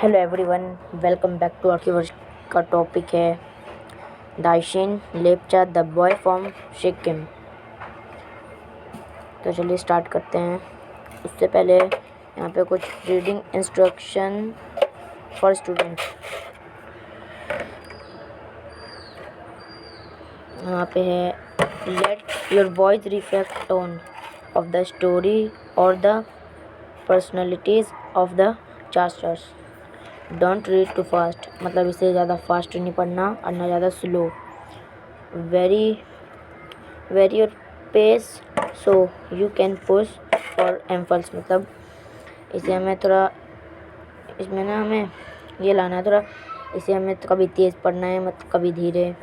Hello everyone, welcome back to our का topic है Dashin Lepcha the boy from Sikkim. तो चलिए स्टार्ट करते हैं। उससे पहले यहाँ पे कुछ रीडिंग इंस्ट्रक्शन फॉर स्टूडेंट्स। यहाँ पे है let your voice reflect tone of the story और the personalities of the characters. Don't read too fast, मतलब इसे ज़्यादा फास्ट नहीं पढ़ना और ना ज़्यादा slow. Vary vary your pace so you can pause for emphasis, मतलब इसे हमें थोड़ा इसमें ना हमें ये लाना है थोड़ा। इसे हमें तो कभी तेज़ पढ़ना है, मतलब कभी धीरे,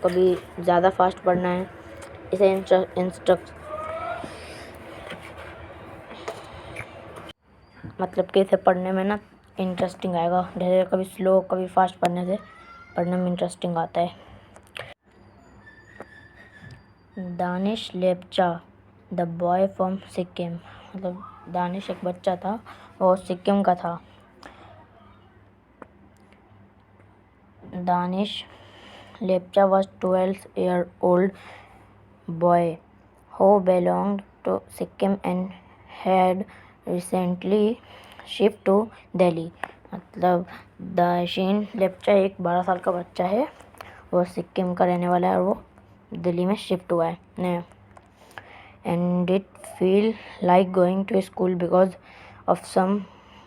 कभी ज़्यादा फास्ट पढ़ना है। इसे मतलब कि इसे पढ़ने में ना इंटरेस्टिंग आएगा। जैसे कभी स्लो कभी फास्ट पढ़ने से पढ़ने में इंटरेस्टिंग आता है। Danish Lepcha the boy from Sikkim, मतलब दानिश एक बच्चा था, वो सिक्किम का था। Danish Lepcha was 12-year-old boy who belonged to Sikkim and had recently shifted to Delhi। मतलब दानिश लेप्चा एक 12 साल का बच्चा है, वो सिक्किम का रहने वाला है और वो दिल्ली में शिफ्ट हुआ है नया। And it feel like going to school because of some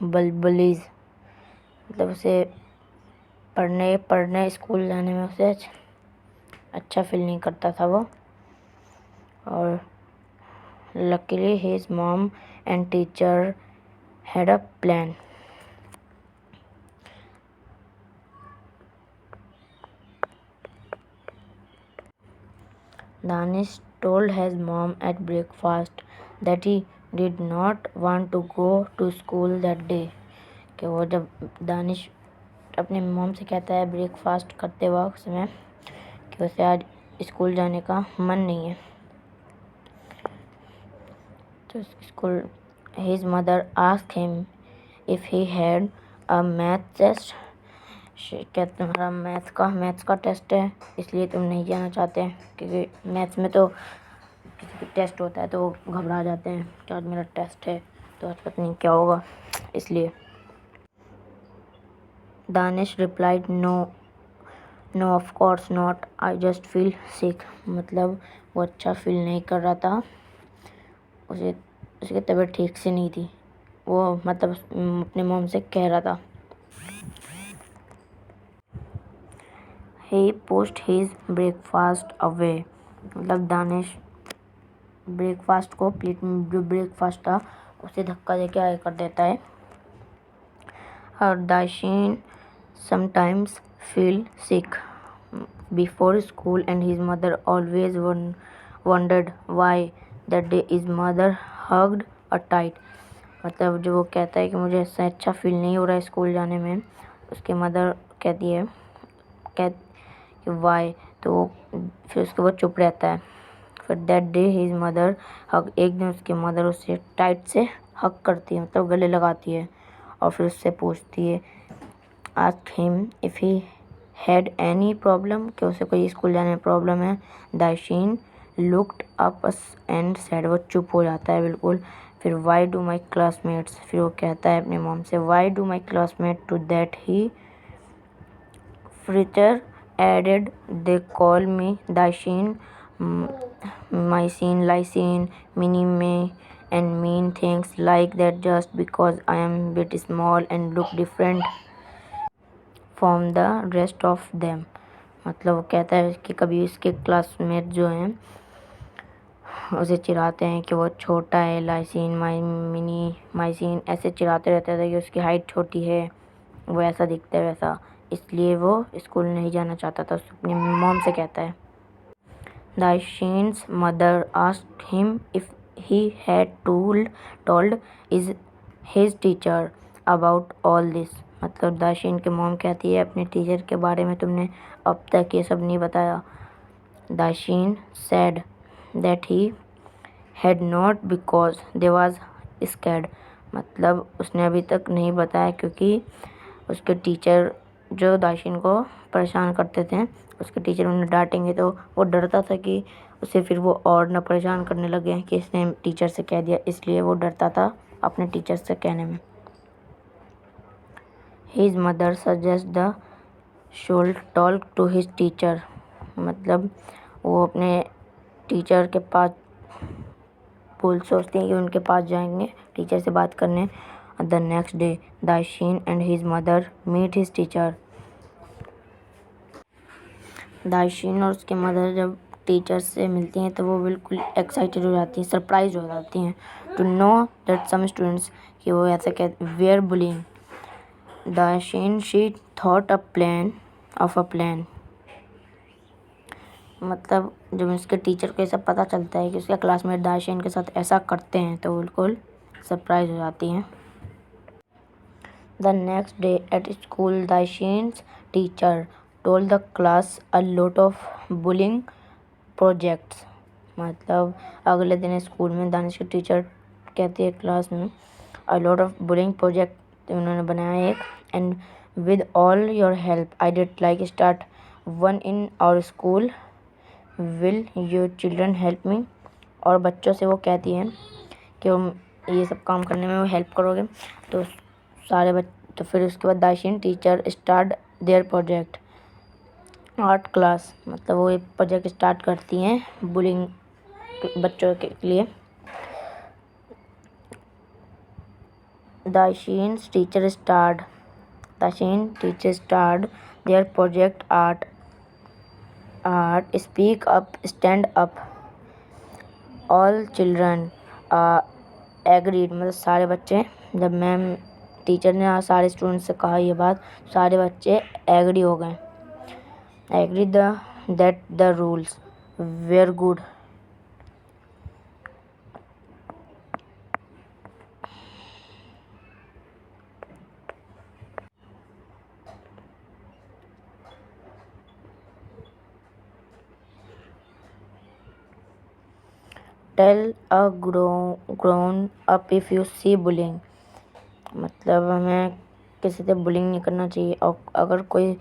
bullies, मतलब उसे पढ़ने स्कूल जाने में उसे अच्छा फील नहीं करता था वो। और luckily his mom and teacher had a plan. Danish told his mom at breakfast that he did not want to go to school that day। कि वो जब दानिश अपने मॉम से कहता है ब्रेकफास्ट करते वक्त समय कि उसे आज स्कूल जाने का मन नहीं है। तो school his mother asked him if he had a math test. क्या तुम्हारा मैथ्स का टेस्ट है इसलिए तुम नहीं जाना चाहते? क्योंकि मैथ्स में तो किसी भी टेस्ट होता है तो वो घबरा जाते हैं कि आज मेरा टेस्ट है तो आज पता नहीं क्या होगा, इसलिए। Danish replied no of course not, I just feel sick. मतलब वो अच्छा फील नहीं कर रहा था, उसकी तबीयत ठीक से नहीं थी, वो मतलब अपने मॉम से कह रहा था। ही पुश्ड हिज ब्रेकफास्ट अवे, मतलब दानिश ब्रेकफास्ट को प्लेट में जो ब्रेकफास्ट था उसे धक्का देके आगे कर देता है। और Dashin sometimes feel sick before school and his mother always wondered why that day his mother hugged a tight. मतलब जो वो कहता है कि मुझे ऐसा अच्छा फील नहीं हो रहा है स्कूल जाने में, उसके मदर कहती है कि वाई, तो फिर उसके बाद चुप रहता है। फिर दैट डे हिज मदर हग, एक दिन उसकी मदर उसे टाइट से हग करती है, मतलब गले लगाती है और फिर उससे पूछती है ask him if he had any problem, कि उसे कोई स्कूल जाने में प्रॉब्लम है। दाशिन लुक्ड अप एंड सेड, वो चुप हो जाता है बिल्कुल। फिर वाई डू माई क्लासमेट्स, फिर वो कहता है अपने मॉम से why do my classmate to that he fritter added they call me Dashin mycene, lysine, minime, and mean things like that just because I am bit small and look different from the rest of them। मतलब वो कहता है कि कभी इसके classmate जो हैं उसे चिढ़ाते हैं कि वो छोटा है, लाइसिन माइसिन ऐसे चिढ़ाते रहते थे कि उसकी हाइट छोटी है, वो ऐसा दिखता है वैसा, इसलिए वो स्कूल नहीं जाना चाहता था, अपनी मॉम से कहता है। Dashin's mother asked him if he had told his teacher about all this। मतलब दाशिन के मॉम कहती है अपने टीचर के बारे में तुमने अब तक ये सब नहीं बताया। दाशिन said that he had not because they was scared। मतलब उसने अभी तक नहीं बताया क्योंकि उसके टीचर जो दाशिन को परेशान करते थे, उसके टीचर उन्हें डांटेंगे तो वो डरता था कि उसे फिर वो और ना परेशान करने लगे कि इसने टीचर से कह दिया, इसलिए वो डरता था अपने टीचर से कहने में। His mother suggest the should talk to his teacher, मतलब वो अपने टीचर के पास सोचते हैं कि उनके पास जाएंगे टीचर से बात करने। The next day Dashin and his mother meet his teacher. Dashin और उसके मदर जब टीचर से मिलती हैं तो वो बिल्कुल एक्साइटेड हो जाती हैं, सरप्राइज हो जाती हैं to know that some students, कि वो ऐसा कहते were bullying. Dashin she thought a plan, मतलब जब उसके टीचर को ये सब पता चलता है कि उसके क्लासमेट दाशिन के साथ ऐसा करते हैं तो बिल्कुल सरप्राइज हो जाती हैं। The next day at school Dashin's teacher told the class a lot of bullying projects, मतलब अगले दिन स्कूल में दानिश के टीचर कहती है क्लास में a lot of bullying project उन्होंने बनाया एक, and with all your help I did like start one in our school, will your children help me. और बच्चों से वो कहती हैं कि ये सब काम करने में वो हेल्प करोगे, तो तो फिर उसके बाद Dashin teacher start their project art class, मतलब वो एक प्रोजेक्ट स्टार्ट करती हैं बुलिंग बच्चों के लिए। Dashin teacher start their project art speak up stand up, all children agreed, मतलब सारे बच्चे, जब मैम टीचर ने सारे स्टूडेंट्स से कहा ये बात, सारे बच्चे एग्री हो गए। Agree that the rules were good. Tell a grown up if you see bullying, मतलब हमें किसी से बुलिंग नहीं करना चाहिए, और अगर कोई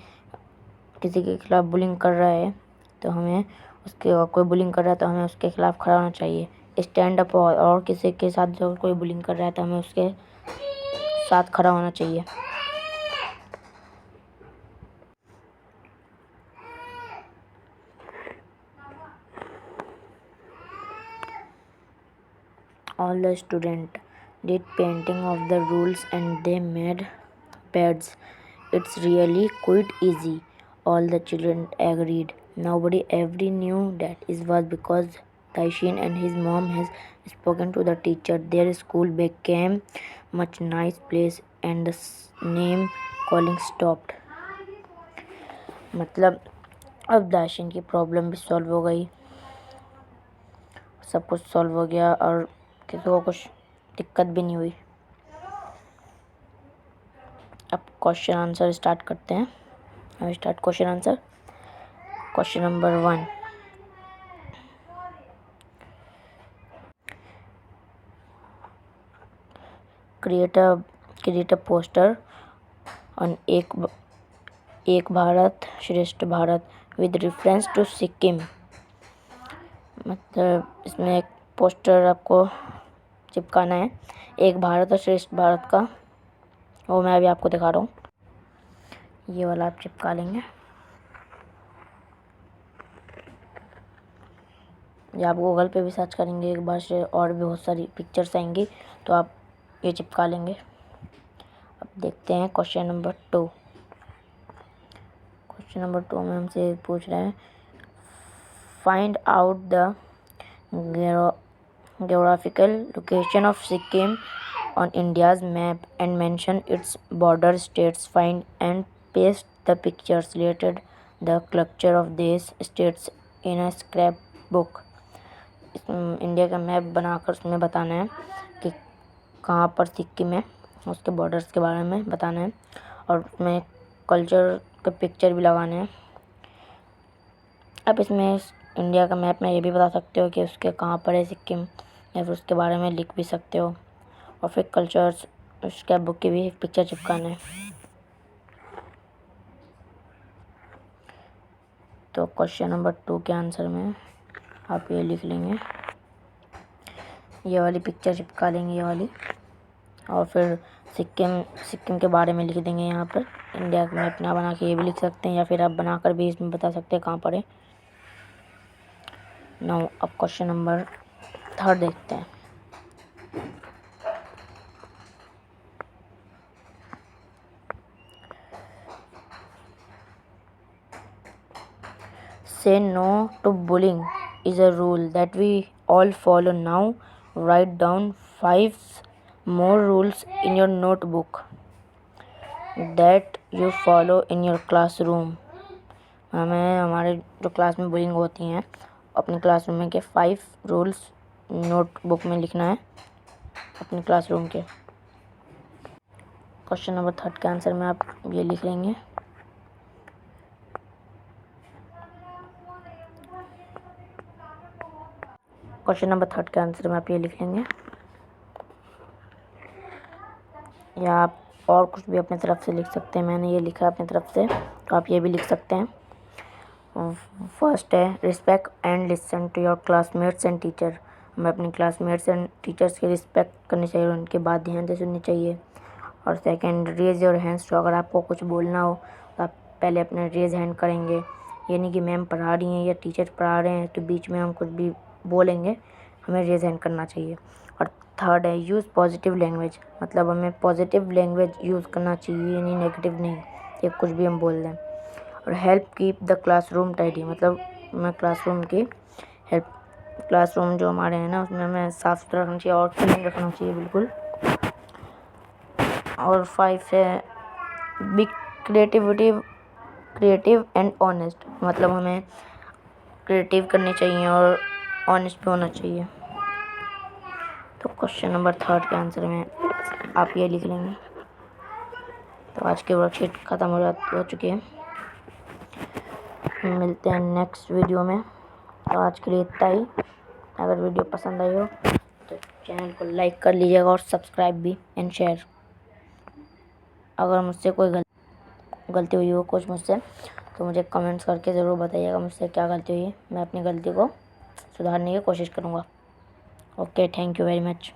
किसी के खिलाफ बुलिंग कर रहा है तो हमें कोई बुलिंग कर रहा है तो हमें उसके खिलाफ खड़ा होना चाहिए। स्टैंड अप, और किसी के साथ जो कोई बुलिंग कर रहा है तो हमें उसके साथ खड़ा होना चाहिए। All the students did painting of the rules and they made beds. It's really quite easy. All the children agreed. Nobody ever knew that it was because Daishin and his mom has spoken to the teacher. Their school became much nice place and the name calling stopped. मतलब अब दाशिन की problem भी solve हो गई, सब कुछ solve हो गया और किसी को कुछ दिक्कत भी नहीं हुई। अब क्वेश्चन आंसर स्टार्ट करते हैं। अब start question answer. Question number 1, create a poster on Ek Bharat Shreshtha Bharat with reference to Sikkim, मतलब इसमें एक पोस्टर आपको चिपकाना है एक भारत और श्रेष्ठ भारत का, वो मैं अभी आपको दिखा रहा हूँ। ये वाला आप चिपका लेंगे, या आप गूगल पे भी सर्च करेंगे एक बार से और भी बहुत सारी पिक्चर्स आएंगी तो आप ये चिपका लेंगे। अब देखते हैं क्वेश्चन नंबर 2। क्वेश्चन नंबर 2 में हमसे पूछ रहे हैं find out the geographical location of Sikkim on India's map and mention its border states. Find and paste the pictures related the culture of these states in a scrapbook. India का map बनाकर उसमें बताना है कि कहाँ पर सिक्किम है, उसके बॉर्डर्स के बारे में बताना है और उसमें कल्चर के पिक्चर भी लगाने हैं। अब इसमें इंडिया का मैप में ये भी बता सकते हो कि उसके कहाँ पर है सिक्किम, या फिर उसके बारे में लिख भी सकते हो, और फिर कल्चर्स उसके बुक की भी एक पिक्चर चिपकाना है। तो क्वेश्चन नंबर 2 के आंसर में आप ये लिख लेंगे, ये वाली पिक्चर चिपका लेंगे, ये वाली, और फिर सिक्किम के बारे में लिख देंगे यहाँ पर। इंडिया में अपना बना के ये भी लिख सकते हैं, या फिर आप बनाकर भी इसमें बता सकते हैं कहाँ पर है। नाउ अब क्वेश्चन नंबर 3 देखते हैं। Say no to bullying is a rule that we all follow. Now write down 5 more rules in your notebook that you follow in your classroom. हमें हमारे जो क्लास में बुलिंग होती हैं अपने क्लासरूम में के 5 रूल्स नोटबुक में लिखना है अपने क्लासरूम के। क्वेश्चन नंबर 3 के आंसर में आप ये लिख लेंगे, क्वेश्चन नंबर 3 के आंसर में आप ये लिख लेंगे, या आप और कुछ भी अपनी तरफ से लिख सकते हैं। मैंने ये लिखा है अपनी तरफ से, तो आप ये भी लिख सकते हैं। फर्स्ट है respect and listen to your classmates and teacher. हमें अपने क्लासमेट्स एंड टीचर्स की रिस्पेक्ट करनी चाहिए, उनकी बात ध्यान से सुननी चाहिए। और सेकंड, रेज योर हैंड्स। तो अगर आपको कुछ बोलना हो तो आप पहले अपने रेज हैंड करेंगे, ये नहीं कि मैम पढ़ा रही हैं या टीचर पढ़ा रहे हैं तो बीच में हम कुछ भी बोलेंगे, हमें रेज हैंड करना चाहिए। और थर्ड है यूज़ पॉजिटिव लैंग्वेज। मतलब हमें पॉजिटिव लैंग्वेज यूज़ करना चाहिए, यानी नेगेटिव नहीं, ये कुछ भी हम बोल दें। और help keep the classroom tidy. मतलब हमें क्लासरूम की हेल्प, क्लासरूम जो हमारे हैं ना उसमें हमें साफ़ सुथरा रखना चाहिए और क्लीन रखना चाहिए बिल्कुल। और 5 है बी क्रिएटिव एंड ऑनेस्ट। मतलब हमें क्रिएटिव करनी चाहिए और ऑनेस्ट भी होना चाहिए। तो क्वेश्चन नंबर 3 के आंसर में आप ये लिख लेंगे। तो आज की वर्कशीट ख़त्म हो चुकी है, मिलते हैं नेक्स्ट वीडियो में। तो आज के लिए इतना ही। अगर वीडियो पसंद आई हो तो चैनल को लाइक कर लीजिएगा और सब्सक्राइब भी एंड शेयर। अगर मुझसे कोई गलती हुई हो कुछ मुझसे, तो मुझे कमेंट्स करके ज़रूर बताइएगा मुझसे क्या गलती हुई है। मैं अपनी गलती को सुधारने की कोशिश करूँगा। Okay, thank you very much.